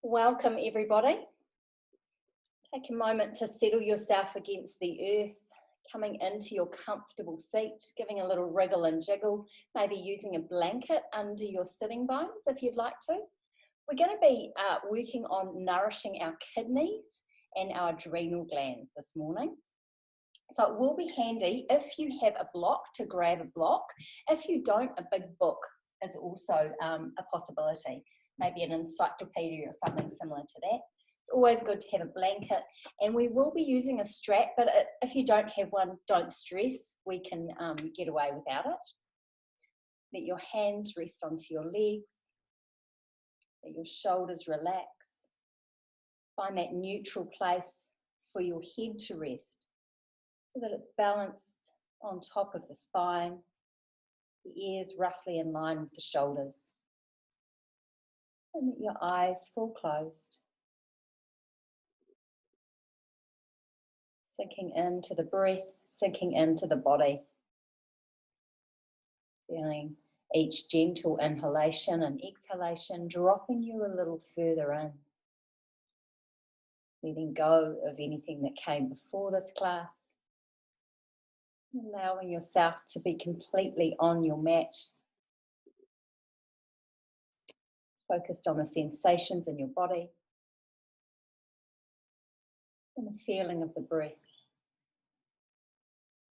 Welcome everybody. Take a moment to settle yourself against the earth, coming into your comfortable seat, giving a little wriggle and jiggle, maybe using a blanket under your sitting bones if you'd like to. We're going to be working on nourishing our kidneys and our adrenal glands this morning. So it will be handy if you have a block to grab a block. If you don't, a big book is also a possibility. Maybe an encyclopedia or something similar to that. It's always good to have a blanket, and we will be using a strap, but if you don't have one, don't stress. We can get away without it. Let your hands rest onto your legs. Let your shoulders relax. Find that neutral place for your head to rest so that it's balanced on top of the spine, the ears roughly in line with the shoulders. And let your eyes fall closed. Sinking into the breath, sinking into the body. Feeling each gentle inhalation and exhalation dropping you a little further in. Letting go of anything that came before this class. Allowing yourself to be completely on your mat. Focused on the sensations in your body. And the feeling of the breath.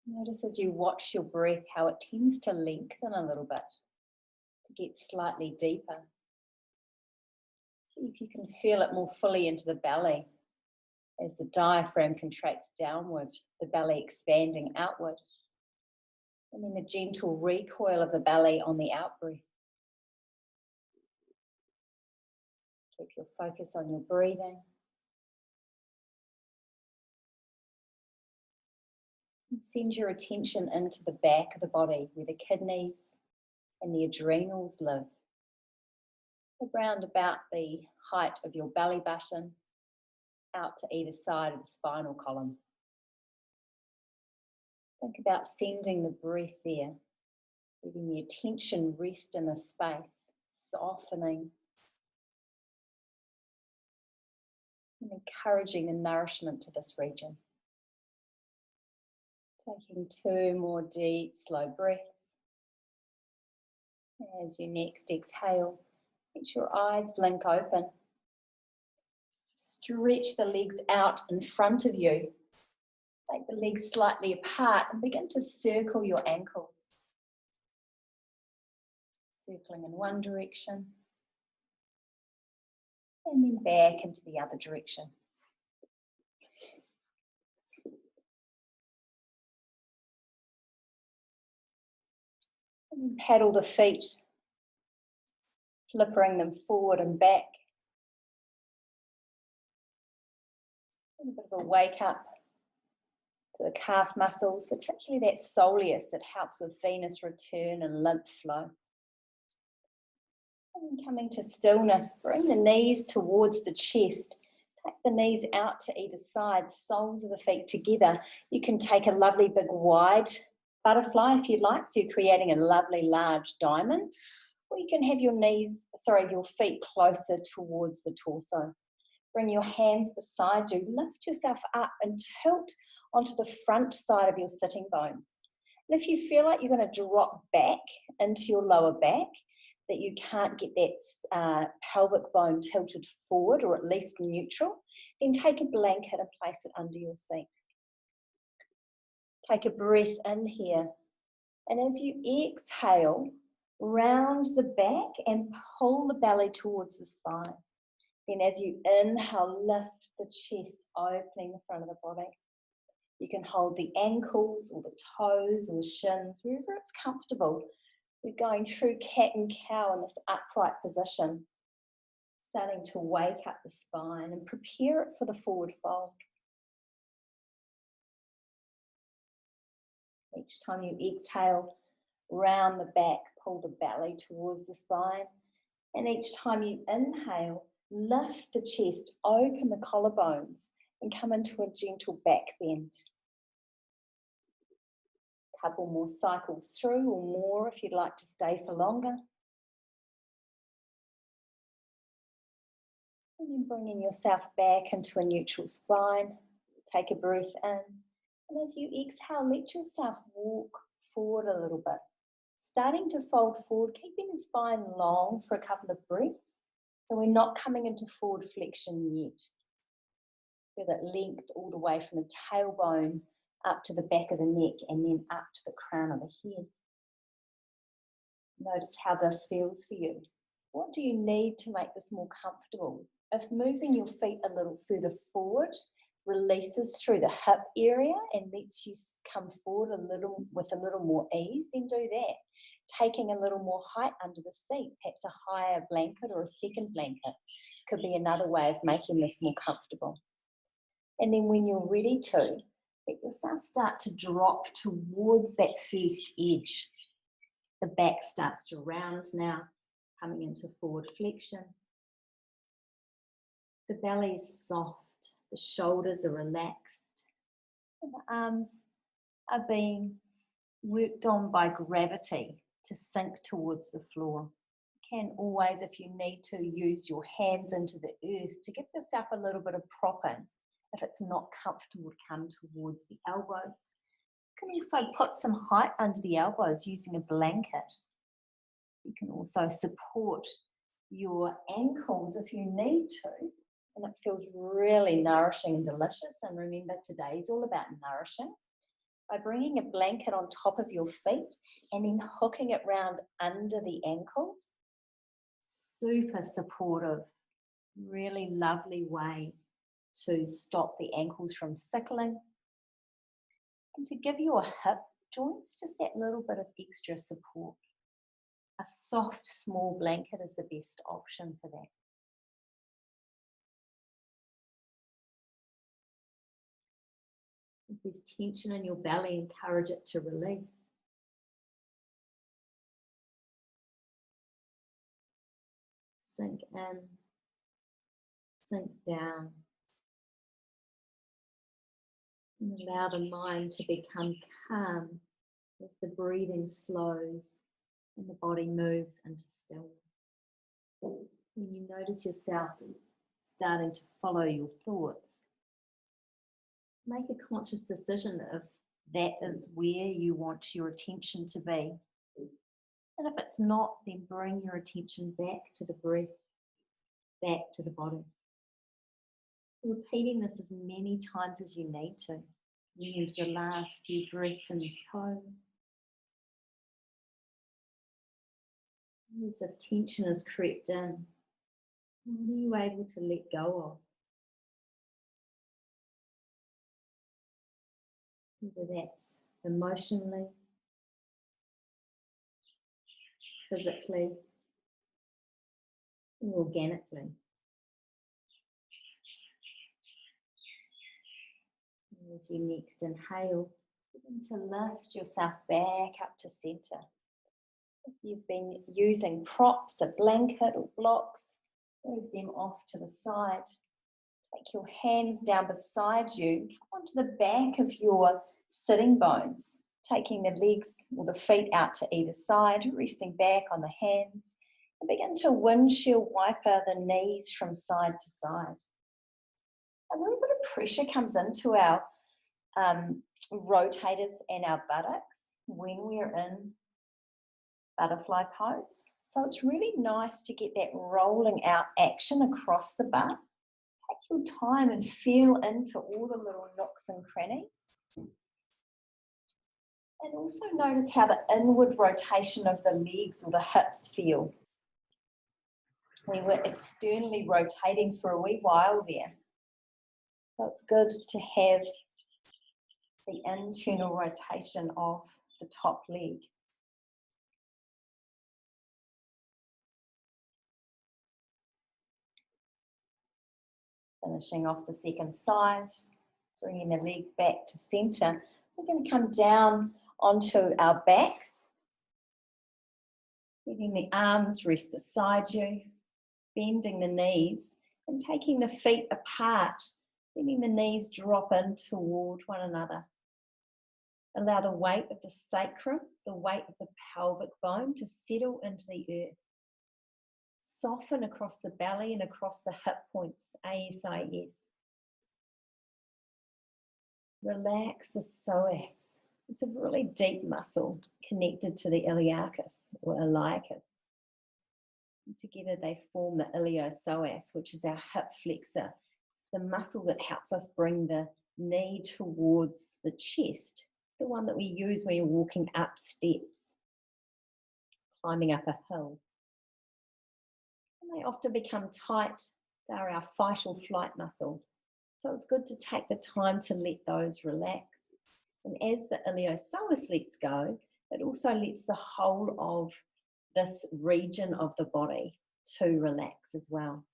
Notice as you watch your breath how it tends to lengthen a little bit, to get slightly deeper. See if you can feel it more fully into the belly as the diaphragm contracts downward, the belly expanding outward. And then the gentle recoil of the belly on the out-breath. Keep your focus on your breathing. And send your attention into the back of the body where the kidneys and the adrenals live. Around about the height of your belly button, out to either side of the spinal column. Think about sending the breath there, letting the attention rest in the space, softening and encouraging the nourishment to this region. Taking 2 more deep, slow breaths. As you next exhale, let your eyes blink open. Stretch the legs out in front of you. Take the legs slightly apart and begin to circle your ankles. Circling in one direction and then back into the other direction. And then paddle the feet, flippering them forward and back. And a bit of a wake up to the calf muscles, particularly that soleus that helps with venous return and lymph flow. And coming to stillness, bring the knees towards the chest. Take the knees out to either side, soles of the feet together. You can take a lovely big wide butterfly if you'd like, so you're creating a lovely large diamond. Or you can have your feet closer towards the torso. Bring your hands beside you, lift yourself up and tilt onto the front side of your sitting bones. And if you feel like you're going to drop back into your lower back, that you can't get that pelvic bone tilted forward or at least neutral, then take a blanket and place it under your seat. Take a breath in here. And as you exhale, round the back and pull the belly towards the spine. Then as you inhale, lift the chest, opening the front of the body. You can hold the ankles or the toes or the shins, wherever it's comfortable. We're going through cat and cow in this upright position, starting to wake up the spine and prepare it for the forward fold. Each time you exhale, round the back, pull the belly towards the spine. And each time you inhale, lift the chest, open the collarbones, and come into a gentle back bend. A couple more cycles through, or more if you'd like to stay for longer. And then bringing yourself back into a neutral spine. Take a breath in. And as you exhale, let yourself walk forward a little bit. Starting to fold forward, keeping the spine long for a couple of breaths. So we're not coming into forward flexion yet. Feel that length all the way from the tailbone up to the back of the neck and then up to the crown of the head. Notice how this feels for you. What do you need to make this more comfortable? If moving your feet a little further forward releases through the hip area and lets you come forward a little with a little more ease, then do that. Taking a little more height under the seat, perhaps a higher blanket or a second blanket, could be another way of making this more comfortable. And then when you're ready to, let yourself start to drop towards that first edge. The back starts to round now, coming into forward flexion. The belly is soft, the shoulders are relaxed, and the arms are being worked on by gravity to sink towards the floor. You can always, if you need to, use your hands into the earth to give yourself a little bit of propping. If it's not comfortable to come towards the elbows. You can also put some height under the elbows using a blanket. You can also support your ankles if you need to, and it feels really nourishing and delicious. And remember, today is all about nourishing. By bringing a blanket on top of your feet and then hooking it round under the ankles. Super supportive, really lovely way to stop the ankles from sickling. And to give your hip joints just that little bit of extra support. A soft, small blanket is the best option for that. If there's tension in your belly, encourage it to release. Sink in, sink down. And allow the mind to become calm as the breathing slows and the body moves into stillness. When you notice yourself starting to follow your thoughts, make a conscious decision if that is where you want your attention to be. And if it's not, then bring your attention back to the breath, back to the body. Repeating this as many times as you need to. Bring into the last few breaths in this pose. As if tension has crept in, what are you able to let go of? Whether that's emotionally, physically, or organically. And as you next inhale, begin to lift yourself back up to centre. If you've been using props, a blanket or blocks, move them off to the side. Take your hands down beside you, come onto the back of your sitting bones, taking the legs or the feet out to either side, resting back on the hands, and begin to windshield wiper the knees from side to side. A little bit of pressure comes into our rotators and our buttocks when we're in butterfly pose. So it's really nice to get that rolling out action across the butt. Take your time and feel into all the little nooks and crannies. And also notice how the inward rotation of the legs or the hips feel. We were externally rotating for a wee while there. So it's good to have the internal rotation of the top leg. Finishing off the second side, bringing the legs back to centre. We're going to come down onto our backs, letting the arms rest beside you, bending the knees and taking the feet apart, letting the knees drop in toward one another. Allow the weight of the sacrum, the weight of the pelvic bone to settle into the earth. soften across the belly and across the hip points, ASIS. Relax the psoas. It's a really deep muscle connected to the iliacus or iliacus. And together they form the iliopsoas, which is our hip flexor, the muscle that helps us bring the knee towards the chest, the one that we use when you're walking up steps, climbing up a hill. And they often become tight. They're our fight or flight muscle. So it's good to take the time to let those relax. And as the iliopsoas lets go, it also lets the whole of this region of the body to relax as well.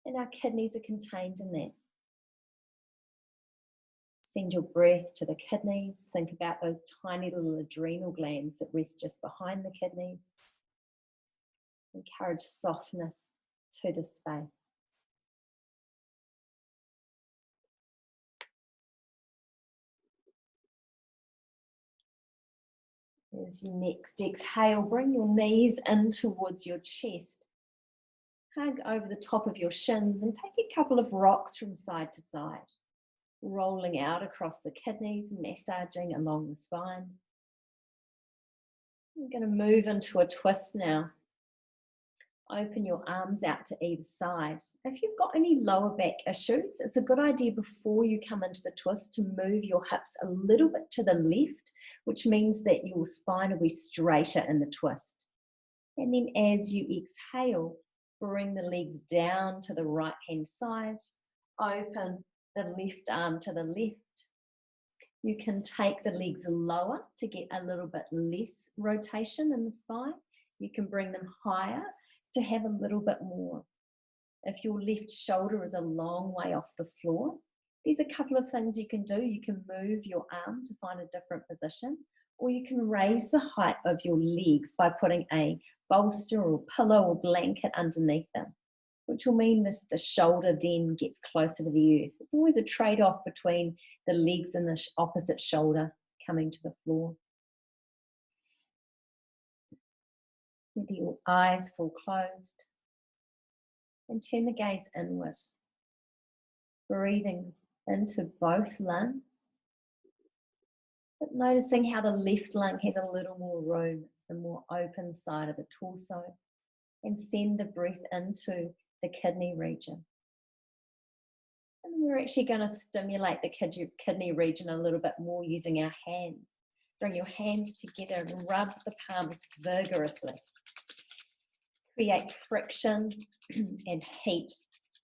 And our kidneys are contained in that. Send your breath to the kidneys. Think about those tiny little adrenal glands that rest just behind the kidneys. Encourage softness to the space. As you next exhale, bring your knees in towards your chest. Hug over the top of your shins and take a couple of rocks from side to side, rolling out across the kidneys, massaging along the spine. We're going to move into a twist now. Open your arms out to either side. If you've got any lower back issues, it's a good idea before you come into the twist to move your hips a little bit to the left, which means that your spine will be straighter in the twist. And then as you exhale, bring the legs down to the right hand side. Open the left arm to the left. You can take the legs lower to get a little bit less rotation in the spine. You can bring them higher to have a little bit more. If your left shoulder is a long way off the floor, there's a couple of things you can do. You can move your arm to find a different position, or you can raise the height of your legs by putting a bolster or pillow or blanket underneath them, which will mean that the shoulder then gets closer to the earth. It's always a trade-off between the legs and the opposite shoulder coming to the floor. With your eyes full closed, and turn the gaze inward, breathing into both lungs, but noticing how the left lung has a little more room. It's the more open side of the torso, and send the breath into the kidney region. And we're actually going to stimulate the kidney region a little bit more using our hands. Bring your hands together and rub the palms vigorously. Create friction and heat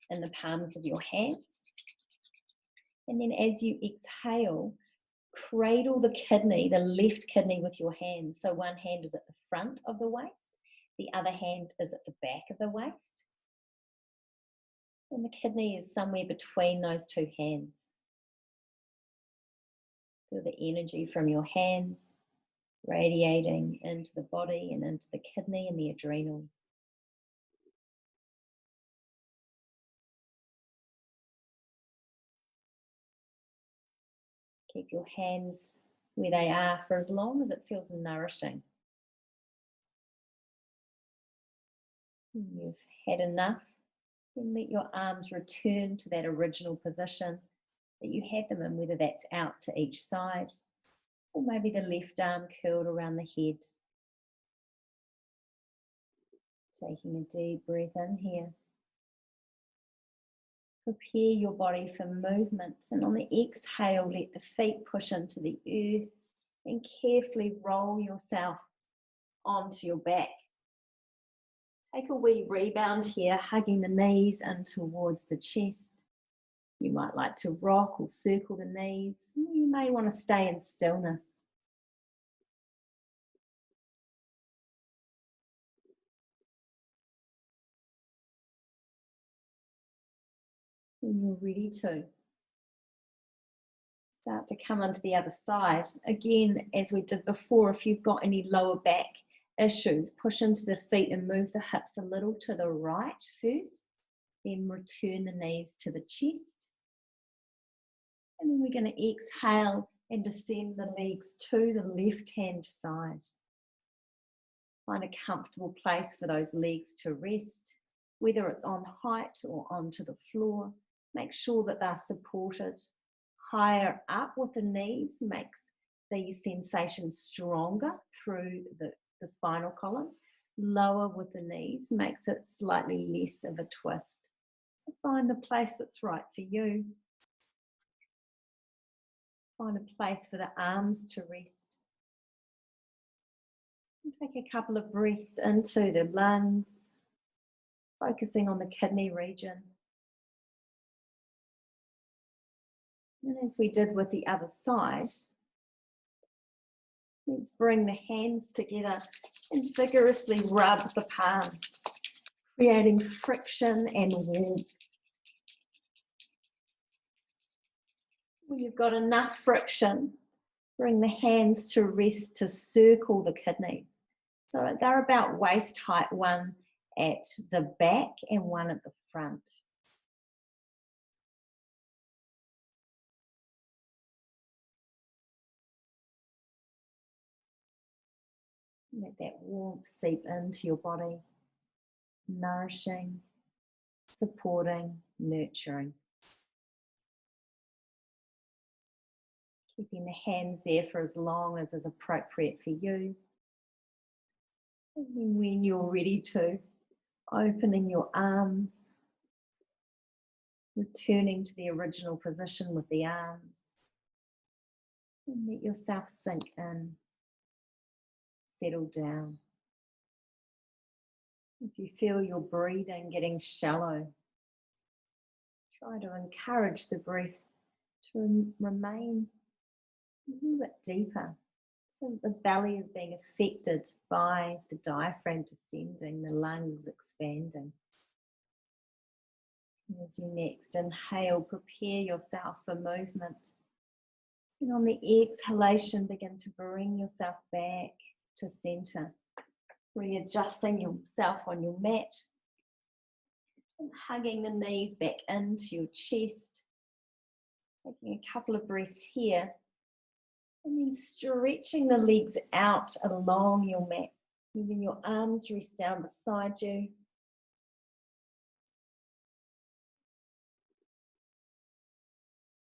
in the palms of your hands. And then as you exhale, cradle the kidney, the left kidney, with your hands. So one hand is at the front of the waist, the other hand is at the back of the waist. And the kidney is somewhere between those two hands. Feel the energy from your hands radiating into the body and into the kidney and the adrenals. Keep your hands where they are for as long as it feels nourishing. You've had enough, then let your arms return to that original position that you had them in, whether that's out to each side or maybe the left arm curled around the head. Taking a deep breath in here. Prepare your body for movements, and on the exhale, let the feet push into the earth and carefully roll yourself onto your back. Take a wee rebound here, hugging the knees in towards the chest. You might like to rock or circle the knees. You may want to stay in stillness. When you're ready to, start to come onto the other side. Again, as we did before, if you've got any lower back issues, push into the feet and move the hips a little to the right first, then return the knees to the chest. And then we're going to exhale and descend the legs to the left-hand side. Find a comfortable place for those legs to rest, whether it's on height or onto the floor. Make sure that they're supported. Higher up with the knees makes the sensation stronger through the spinal column. Lower with the knees makes it slightly less of a twist. So find the place that's right for you. Find a place for the arms to rest. And take a couple of breaths into the lungs, focusing on the kidney region. And as we did with the other side, let's bring the hands together and vigorously rub the palms, creating friction and warmth. When you've got enough friction, bring the hands to rest to circle the kidneys. So they're about waist height, one at the back and one at the front. Let that warmth seep into your body, nourishing, supporting, nurturing. Keeping the hands there for as long as is appropriate for you. And then when you're ready to, opening your arms, returning to the original position with the arms. And let yourself sink in, settle down. If you feel your breathing getting shallow, try to encourage the breath to remain a little bit deeper, so that the belly is being affected by the diaphragm descending, the lungs expanding. And as you next inhale, prepare yourself for movement. And on the exhalation, begin to bring yourself back to center, readjusting yourself on your mat, and hugging the knees back into your chest. Taking a couple of breaths here. And then stretching the legs out along your mat. Moving your arms rest down beside you.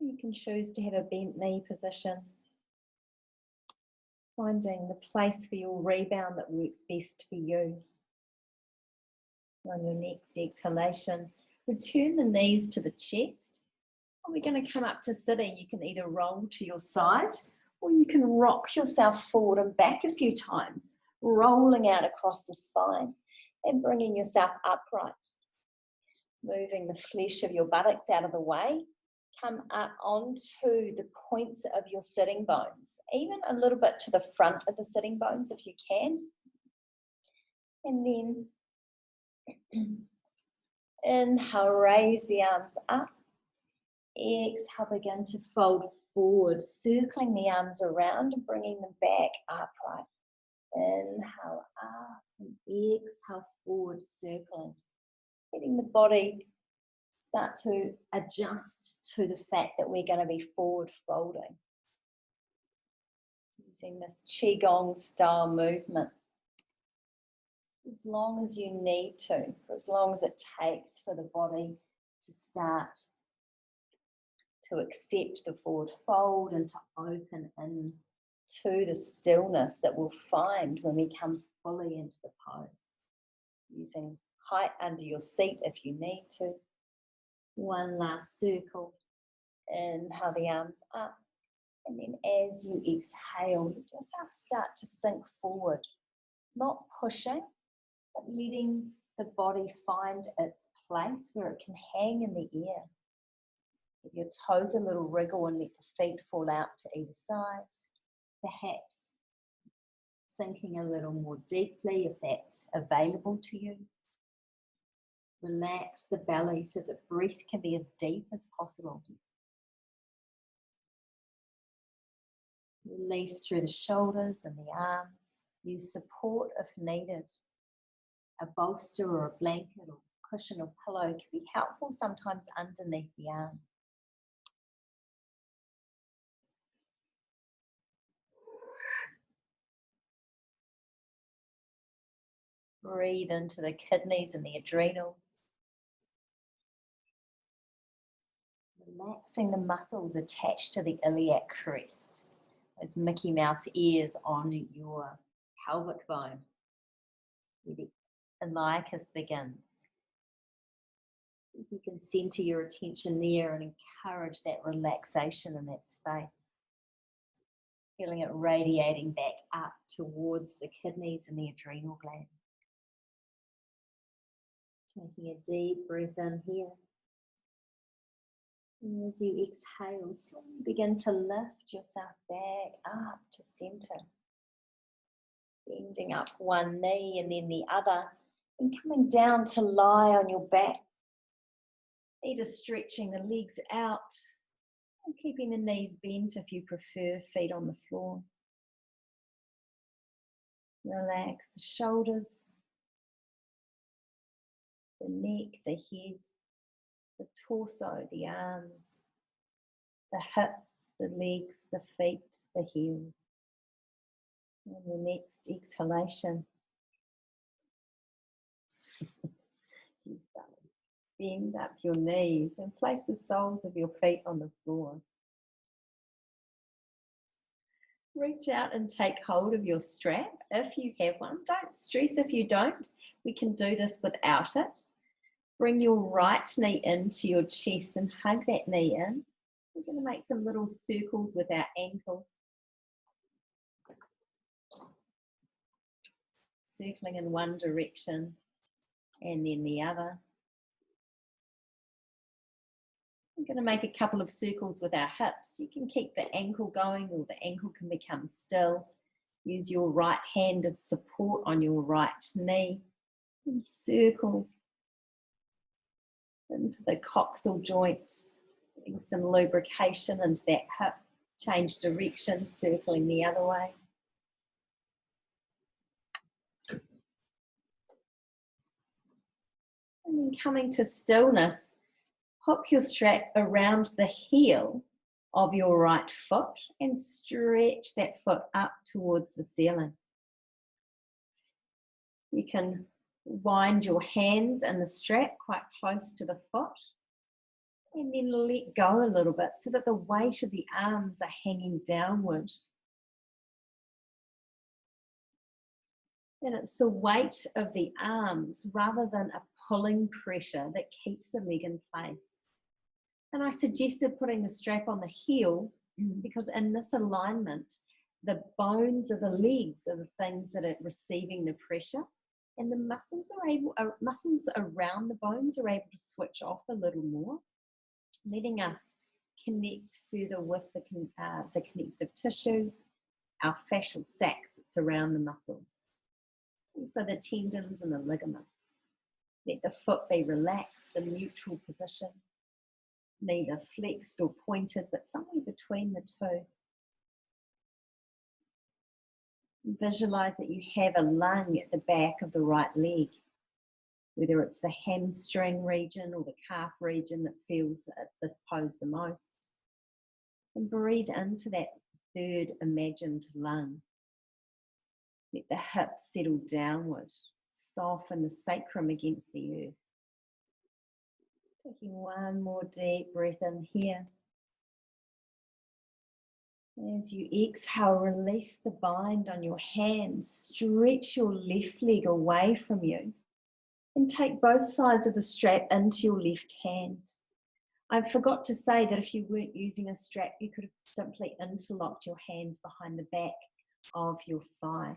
You can choose to have a bent knee position. Finding the place for your rebound that works best for you. On your next exhalation, return the knees to the chest. And we're going to come up to sitting. You can either roll to your side, or you can rock yourself forward and back a few times, rolling out across the spine and bringing yourself upright. Moving the flesh of your buttocks out of the way, come up onto the points of your sitting bones, even a little bit to the front of the sitting bones if you can. And then inhale, raise the arms up. Exhale, begin to fold forward, circling the arms around and bringing them back upright. Inhale up and exhale forward, circling. Letting the body start to adjust to the fact that we're going to be forward folding. Using this Qigong style movement. As long as you need to, for as long as it takes for the body to start to accept the forward fold and to open in to the stillness that we'll find when we come fully into the pose. Using height under your seat if you need to. One last circle. Inhale the arms up. And then as you exhale, let yourself start to sink forward. Not pushing, but letting the body find its place where it can hang in the air. Give your toes a little wriggle and let the feet fall out to either side. Perhaps sinking a little more deeply if that's available to you. Relax the belly so that breath can be as deep as possible. Release through the shoulders and the arms. Use support if needed. A bolster or a blanket or cushion or pillow can be helpful sometimes underneath the arm. Breathe into the kidneys and the adrenals. Relaxing the muscles attached to the iliac crest, those Mickey Mouse ears on your pelvic bone, where the iliacus begins. If you can center your attention there and encourage that relaxation in that space. Feeling it radiating back up towards the kidneys and the adrenal glands. Taking a deep breath in here. And as you exhale, slowly begin to lift yourself back up to center. Bending up one knee and then the other, and coming down to lie on your back. Either stretching the legs out, or keeping the knees bent if you prefer, feet on the floor. Relax the shoulders, the neck, the head, the torso, the arms, the hips, the legs, the feet, the heels. And the next exhalation, bend up your knees and place the soles of your feet on the floor. Reach out and take hold of your strap if you have one. Don't stress if you don't. We can do this without it. Bring your right knee into your chest and hug that knee in. We're going to make some little circles with our ankle. Circling in one direction and then the other. We're going to make a couple of circles with our hips. You can keep the ankle going or the ankle can become still. Use your right hand as support on your right knee and circle into the coxal joint, getting some lubrication into that hip. Change direction, circling the other way. And then coming to stillness, pop your strap around the heel of your right foot and stretch that foot up towards the ceiling. You can wind your hands in the strap quite close to the foot and then let go a little bit so that the weight of the arms are hanging downward. And it's the weight of the arms rather than a pulling pressure that keeps the leg in place. And I suggested putting the strap on the heel because in this alignment, the bones of the legs are the things that are receiving the pressure, and the muscles around the bones are able to switch off a little more, letting us connect further with the connective tissue, our fascial sacs that surround the muscles. Also the tendons and the ligaments. Let the foot be relaxed in neutral position, neither flexed or pointed, but somewhere between the two. Visualize that you have a lung at the back of the right leg, whether it's the hamstring region or the calf region that feels at this pose the most. And breathe into that third imagined lung. Let the hips settle downward, soften the sacrum against the earth. Taking one more deep breath in here. As you exhale, release the bind on your hands. Stretch your left leg away from you and take both sides of the strap into your left hand. I forgot to say that if you weren't using a strap, you could have simply interlocked your hands behind the back of your thigh.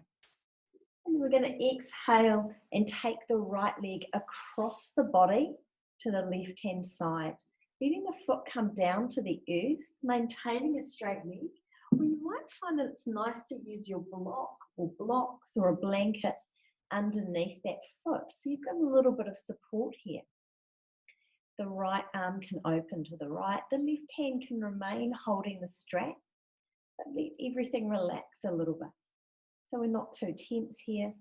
And we're going to exhale and take the right leg across the body to the left-hand side, letting the foot come down to the earth, maintaining a straight leg. Or you might find that it's nice to use your block or blocks or a blanket underneath that foot. So you've got a little bit of support here. The right arm can open to the right. The left hand can remain holding the strap, but let everything relax a little bit. So we're not too tense here.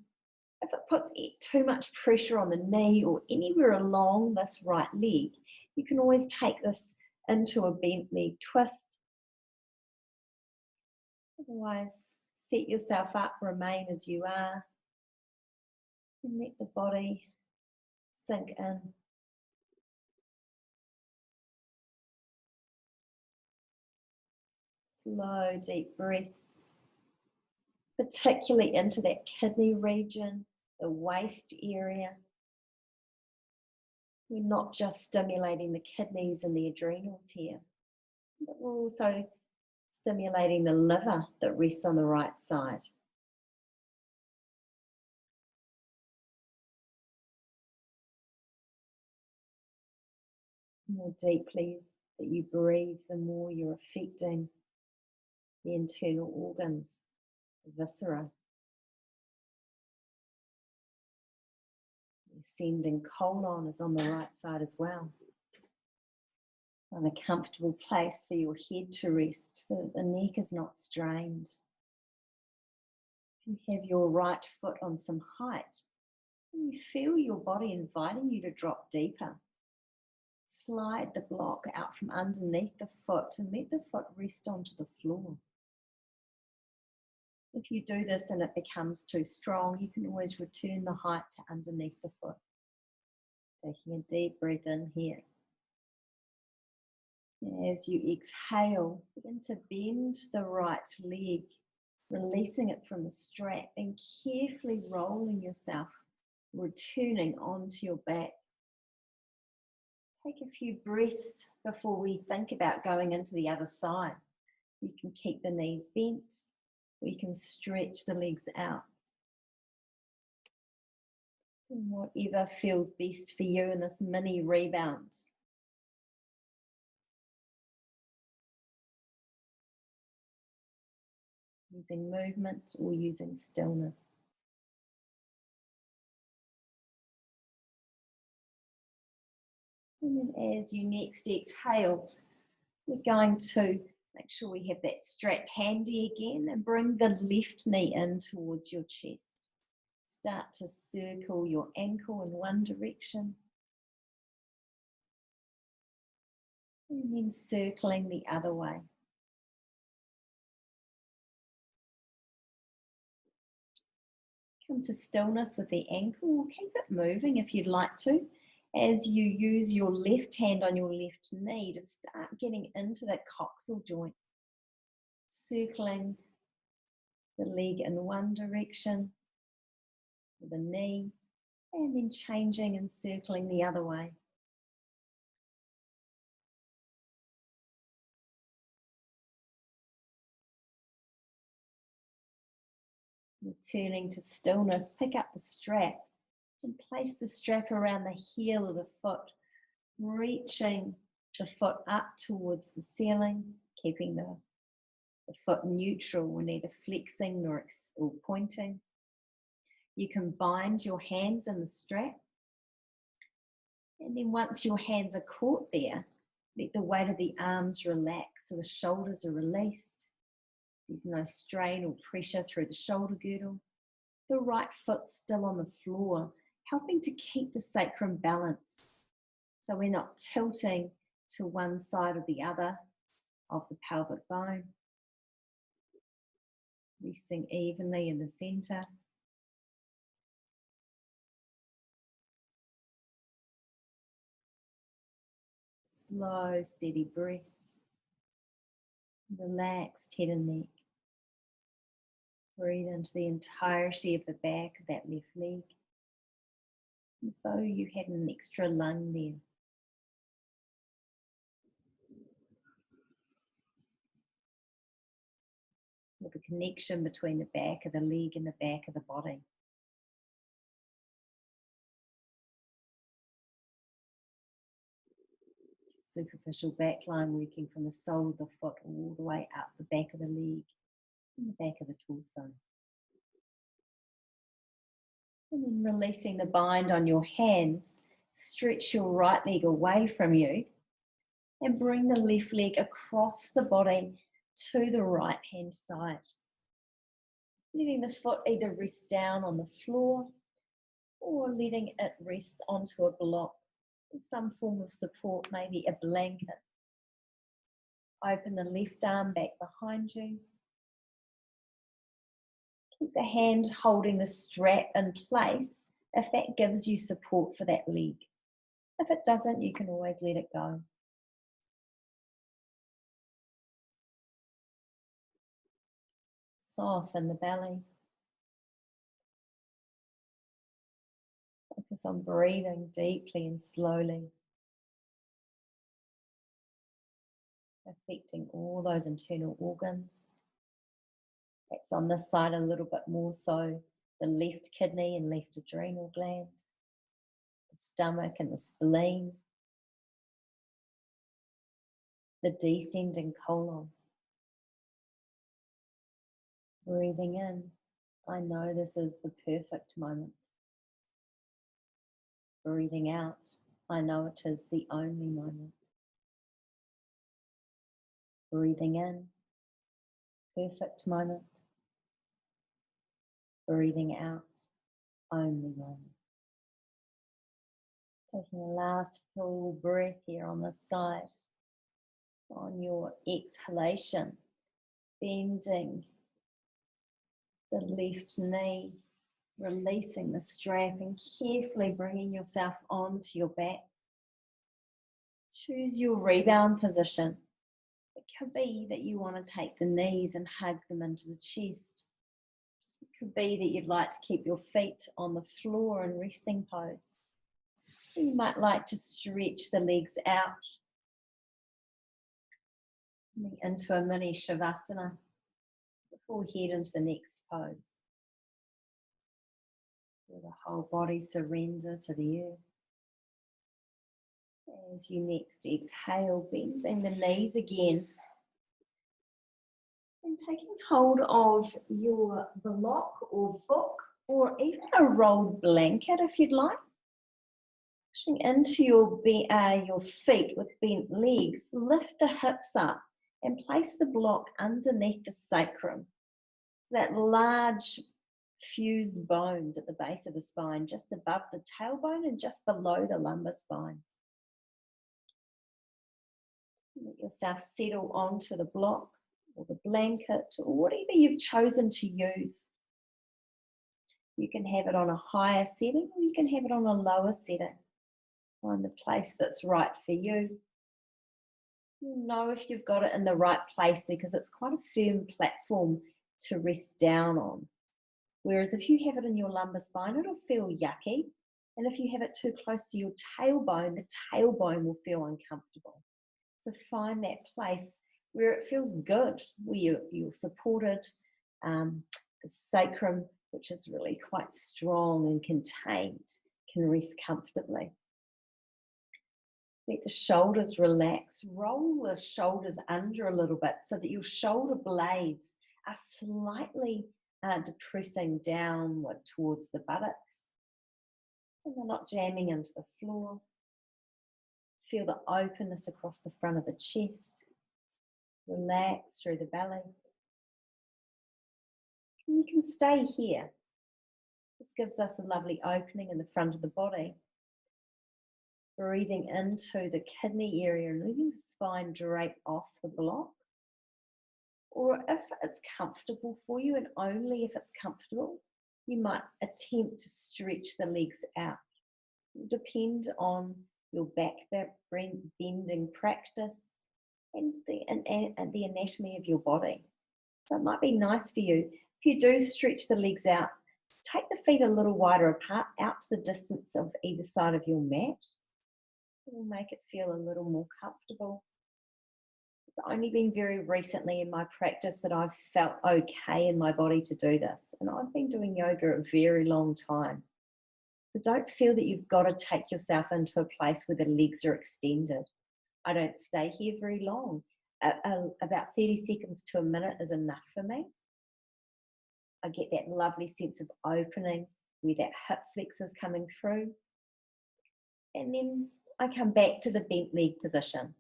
If it puts too much pressure on the knee or anywhere along this right leg, you can always take this into a bent leg twist. Otherwise, set yourself up, remain as you are. And let the body sink in. Slow, deep breaths, particularly into that kidney region, the waist area. We're not just stimulating the kidneys and the adrenals here, but we're also stimulating the liver that rests on the right side. The more deeply that you breathe, the more you're affecting the internal organs, the viscera. The ascending colon is on the right side as well. Find a comfortable place for your head to rest so that the neck is not strained. If you have your right foot on some height, and you feel your body inviting you to drop deeper, slide the block out from underneath the foot and let the foot rest onto the floor. If you do this and it becomes too strong, you can always return the height to underneath the foot. Taking a deep breath in here. As you exhale, begin to bend the right leg, releasing it from the strap and carefully rolling yourself, returning onto your back. Take a few breaths before we think about going into the other side. You can keep the knees bent, or you can stretch the legs out. And whatever feels best for you in this mini rebound. Using movement or using stillness. And then as you next exhale, we're going to make sure we have that strap handy again and bring the left knee in towards your chest. Start to circle your ankle in one direction. And then circling the other way. Come to stillness with the ankle. Keep it moving if you'd like to, as you use your left hand on your left knee to start getting into that coxal joint. Circling the leg in one direction, with the knee, and then changing and circling the other way. Returning to stillness, pick up the strap and place the strap around the heel of the foot, reaching the foot up towards the ceiling, keeping the foot neutral. We're neither flexing nor pointing. You can bind your hands in the strap, and then once your hands are caught there, let the weight of the arms relax so the shoulders are released. There's no strain or pressure through the shoulder girdle. The right foot still on the floor, helping to keep the sacrum balanced so we're not tilting to one side or the other of the pelvic bone. Resting evenly in the center. Slow, steady breath. Relaxed head and neck. Breathe into the entirety of the back of that left leg, as though you had an extra lung there. With a connection between the back of the leg and the back of the body. Superficial back line working from the sole of the foot all the way up the back of the leg and the back of the torso. And then releasing the bind on your hands, stretch your right leg away from you and bring the left leg across the body to the right hand side. Letting the foot either rest down on the floor or letting it rest onto a block or some form of support, maybe a blanket. Open the left arm back behind you. Keep the hand holding the strap in place if that gives you support for that leg. If it doesn't, you can always let it go. Soften the belly. Focus on breathing deeply and slowly, affecting all those internal organs. Perhaps on this side a little bit more so the left kidney and left adrenal gland, the stomach and the spleen, the descending colon. Breathing in, I know this is the perfect moment. Breathing out, I know it is the only moment. Breathing in, perfect moment. Breathing out, only moment. Taking a last full breath here on this side. On your exhalation, bending the left knee, releasing the strap and carefully bringing yourself onto your back. Choose your rebound position. It could be that you want to take the knees and hug them into the chest. It could be that you'd like to keep your feet on the floor in resting pose. You might like to stretch the legs out into a mini Shavasana before we head into the next pose. Feel the whole body surrender to the earth. As you next exhale, bending the knees again. And taking hold of your block or book, or even a rolled blanket if you'd like. Pushing into your feet with bent legs, lift the hips up and place the block underneath the sacrum. So that large fused bones at the base of the spine, just above the tailbone and just below the lumbar spine. Let yourself settle onto the block or the blanket or whatever you've chosen to use. You can have it on a higher setting or you can have it on a lower setting. Find the place that's right for you. You'll know if you've got it in the right place because it's quite a firm platform to rest down on. Whereas if you have it in your lumbar spine, it'll feel yucky. And if you have it too close to your tailbone, the tailbone will feel uncomfortable. So find that place where it feels good, where you're supported. The sacrum, which is really quite strong and contained, can rest comfortably. Let the shoulders relax. Roll the shoulders under a little bit so that your shoulder blades are slightly depressing downward towards the buttocks. And they're not jamming into the floor. Feel the openness across the front of the chest. Relax through the belly. And you can stay here. This gives us a lovely opening in the front of the body. Breathing into the kidney area and letting the spine drape off the block. Or if it's comfortable for you, and only if it's comfortable, you might attempt to stretch the legs out. It will depend on your back bending practice and the anatomy of your body. So it might be nice for you, if you do stretch the legs out, take the feet a little wider apart, out to the distance of either side of your mat. It will make it feel a little more comfortable. It's only been very recently in my practice that I've felt okay in my body to do this. And I've been doing yoga a very long time. So don't feel that you've got to take yourself into a place where the legs are extended. I don't stay here very long. About 30 seconds to a minute is enough for me. I get that lovely sense of opening where that hip flex is coming through. And then I come back to the bent leg position.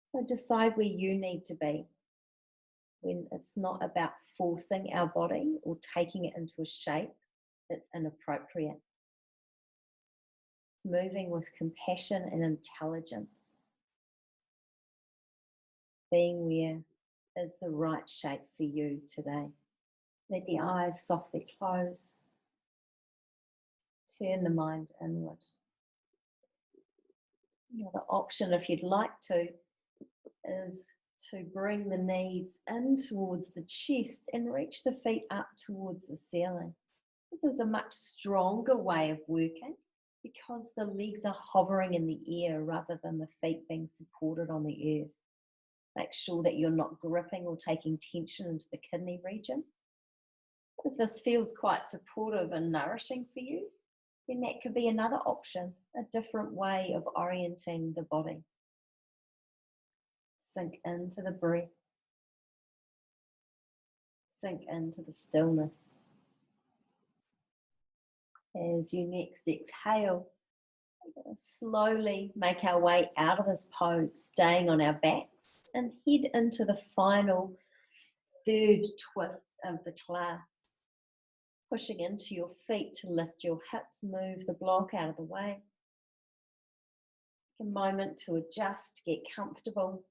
So decide where you need to be when it's not about forcing our body or taking it into a shape that's inappropriate. It's moving with compassion and intelligence. Being where is the right shape for you today. Let the eyes softly close. Turn the mind inward. Another option, if you'd like to, is to bring the knees in towards the chest and reach the feet up towards the ceiling. This is a much stronger way of working because the legs are hovering in the air rather than the feet being supported on the earth. Make sure that you're not gripping or taking tension into the kidney region. If this feels quite supportive and nourishing for you, then that could be another option, a different way of orienting the body. Sink into the breath. Sink into the stillness. As you next exhale, we're going to slowly make our way out of this pose, staying on our backs, and head into the final third twist of the class. Pushing into your feet to lift your hips, move the block out of the way. Take a moment to adjust, get comfortable.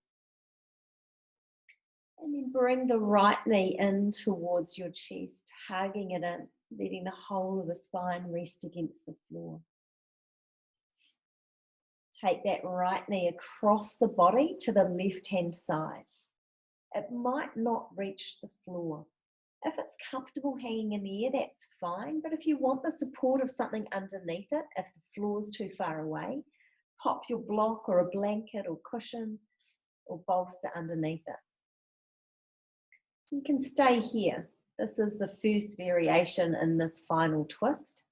And then bring the right knee in towards your chest, hugging it in, letting the whole of the spine rest against the floor. Take that right knee across the body to the left-hand side. It might not reach the floor. If it's comfortable hanging in the air, that's fine. But if you want the support of something underneath it, if the floor's too far away, pop your block or a blanket or cushion or bolster underneath it. You can stay here. This is the first variation in this final twist.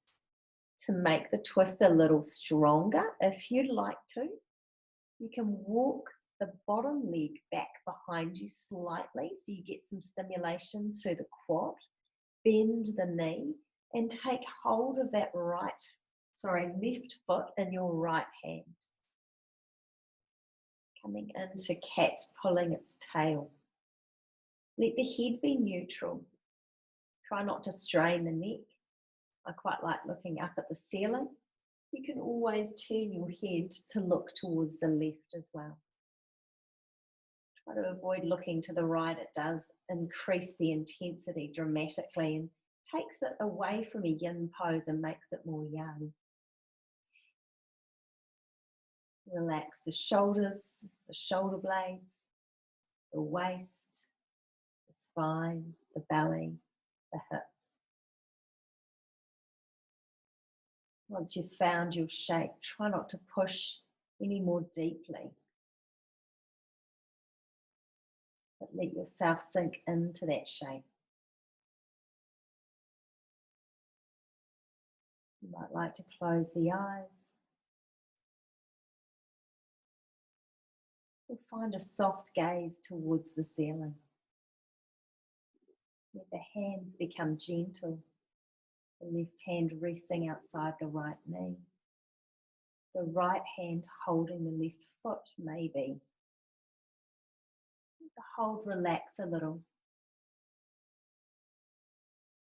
To make the twist a little stronger, if you'd like to, you can walk the bottom leg back behind you slightly so you get some stimulation to the quad. Bend the knee and take hold of that left foot in your right hand. Coming into cat, pulling its tail. Let the head be neutral. Try not to strain the neck. I quite like looking up at the ceiling. You can always turn your head to look towards the left as well. Try to avoid looking to the right. It does increase the intensity dramatically and takes it away from a yin pose and makes it more yang. Relax the shoulders, the shoulder blades, the waist, the spine, the belly, the hips. Once you've found your shape, try not to push any more deeply. But let yourself sink into that shape. You might like to close the eyes. Or find a soft gaze towards the ceiling. Let the hands become gentle. The left hand resting outside the right knee. The right hand holding the left foot, maybe. Let the hold relax a little.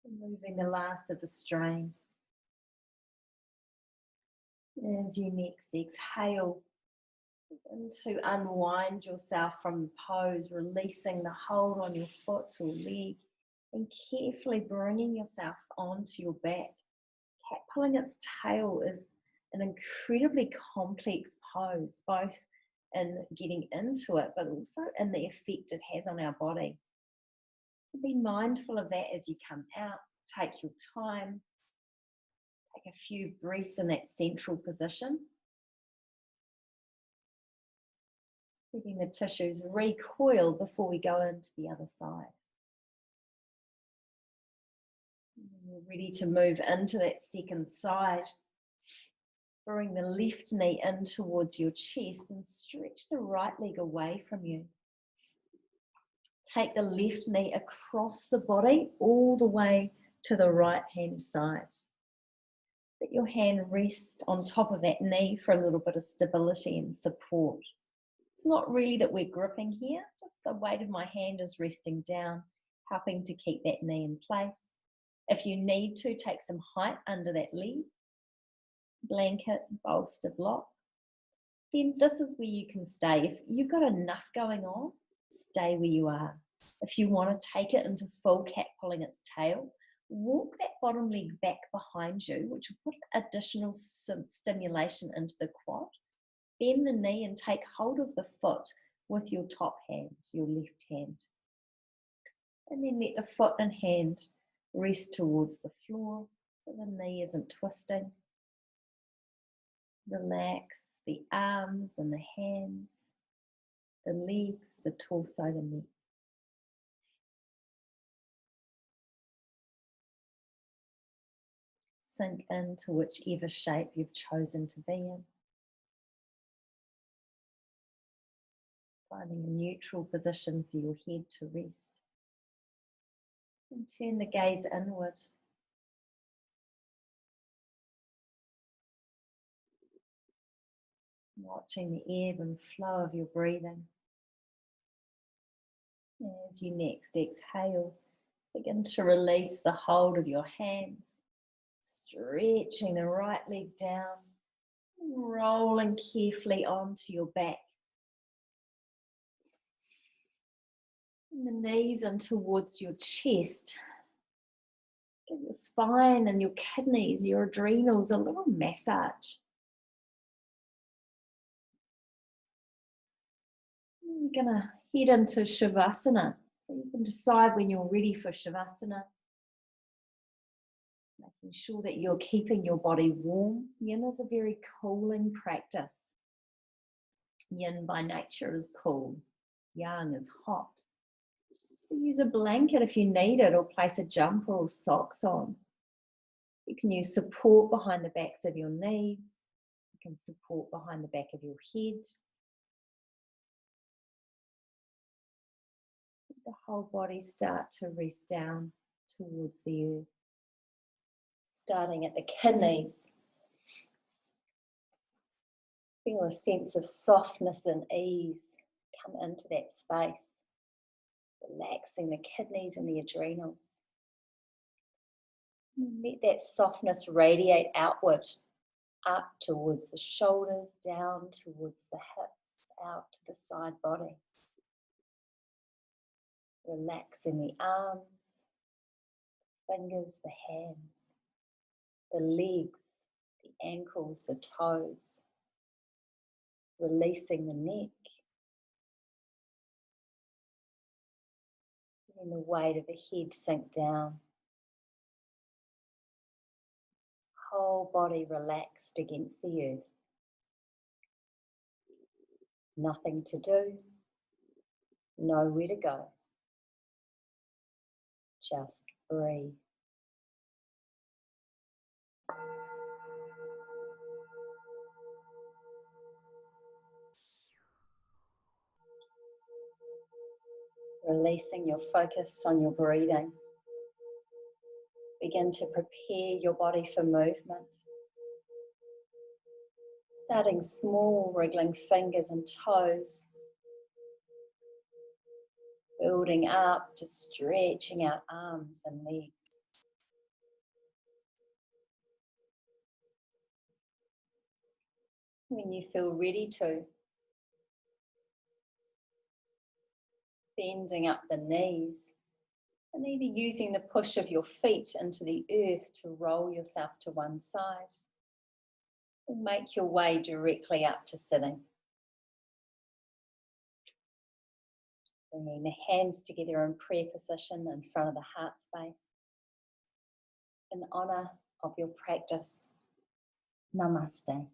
Removing the last of the strain. As you next exhale, begin to unwind yourself from the pose, releasing the hold on your foot or leg, and carefully bringing yourself onto your back. Cat pulling its tail is an incredibly complex pose, both in getting into it, but also in the effect it has on our body. So be mindful of that as you come out. Take your time. Take a few breaths in that central position. Letting the tissues recoil before we go into the other side. We're ready to move into that second side. Bring the left knee in towards your chest and stretch the right leg away from you. Take the left knee across the body all the way to the right hand side. Let your hand rest on top of that knee for a little bit of stability and support. It's not really that we're gripping here, just the weight of my hand is resting down, helping to keep that knee in place. If you need to, take some height under that leg, blanket, bolster, block. Then this is where you can stay. If you've got enough going on, stay where you are. If you want to take it into full cat pulling its tail, Walk that bottom leg back behind you, which will put additional stimulation into the quad. Bend the knee and take hold of the foot with your top hand, your left hand. And then let the foot and hand rest towards the floor so the knee isn't twisting. Relax the arms and the hands, the legs, the torso, the neck. Sink into whichever shape you've chosen to be in. Finding a neutral position for your head to rest. And turn the gaze inward. Watching the ebb and flow of your breathing. As you next exhale, begin to release the hold of your hands. Stretching the right leg down, rolling carefully onto your back. And the knees in towards your chest. Give your spine and your kidneys, your adrenals a little massage. We're going to head into Shavasana. So you can decide when you're ready for Shavasana. Making sure that you're keeping your body warm. Yin is a very cooling practice. Yin by nature is cool. Yang is hot. So use a blanket if you need it, or place a jumper or socks on. You can use support behind the backs of your knees. You can support behind the back of your head. Let the whole body start to rest down towards the earth. Starting at the kidneys. Feel a sense of softness and ease come into that space. Relaxing the kidneys and the adrenals. And let that softness radiate outward, up towards the shoulders, down towards the hips, out to the side body. Relaxing the arms, fingers, the hands, the legs, the ankles, the toes. Releasing the neck. Letting the weight of the head sink down. Whole body relaxed against the earth. Nothing to do. Nowhere to go. Just breathe. Releasing your focus on your breathing. Begin to prepare your body for movement. Starting small, wriggling fingers and toes. Building up to stretching out arms and legs. When you feel ready to, bending up the knees and either using the push of your feet into the earth to roll yourself to one side, or make your way directly up to sitting. Bringing the hands together in prayer position in front of the heart space. In honour of your practice, Namaste.